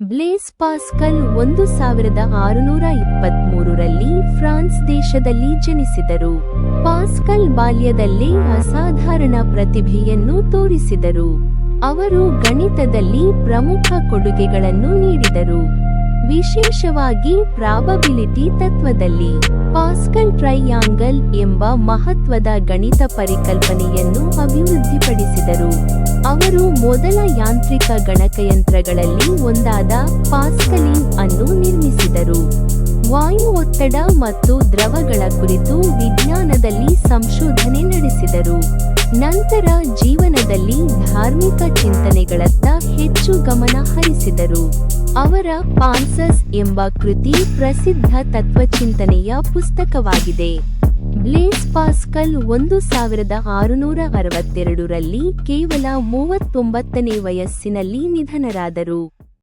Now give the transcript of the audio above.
Bless Pascal 1623ರಲ್ಲಿ France ದೇಶದಲ್ಲಿ ಜನಿಸಿದರು. Pascal ಬಾಲ್ಯದಲ್ಲೇ ಅಸಾಧಾರಣ ಪ್ರತಿಭೆಯನ್ನು ತೋರಿಸಿದರು. ಅವರು ಗಣಿತದಲ್ಲಿ ಪ್ರಮುಖ ಕೊಡುಗೆಗಳನ್ನು ನೀಡಿದರು, ವಿಶೇಷವಾಗಿ ಪ್ರಾಬಬಿಲಿಟಿ ತತ್ವದಲ್ಲಿ. ಪಾಸ್ಕಲ್ ಟ್ರೈಯಾಂಗಲ್ ಎಂಬ ಮಹತ್ವದ ಗಣಿತ ಪರಿಕಲ್ಪನೆಯನ್ನು ಅಭಿವೃದ್ಧಿಪಡಿಸಿದರು. ಅವರು ಮೊದಲ ಯಾಂತ್ರಿಕ ಗಣಕಯಂತ್ರಗಳಲ್ಲಿ ಒಂದಾದ ಪಾಸ್ಕಲಿನ್ ಅನ್ನು ನಿರ್ಮಿಸಿದರು. ವಾಯು ಒತ್ತಡ ಮತ್ತು ದ್ರವಗಳ ಕುರಿತು ವಿಜ್ಞಾನದಲ್ಲಿ ಸಂಶೋಧನೆ ನಡೆಸಿದರು. ನಂತರ ಜೀವನದಲ್ಲಿ ಧಾರ್ಮಿಕ ಚಿಂತನೆಗಳತ್ತ ಹೆಚ್ಚು ಗಮನ ಹರಿಸಿದರು. ಅವರ ಪಾನ್ಸಸ್ ಎಂಬ ಕೃತಿ ಪ್ರಸಿದ್ಧ ತತ್ವಚಿಂತನೆಯ ಪುಸ್ತಕವಾಗಿದೆ. ಬ್ಲೇಸ್ ಪಾಸ್ಕಲ್ 1662ರಲ್ಲಿ ಕೇವಲ 39ನೇ ವಯಸ್ಸಿನಲ್ಲಿ ನಿಧನರಾದರು.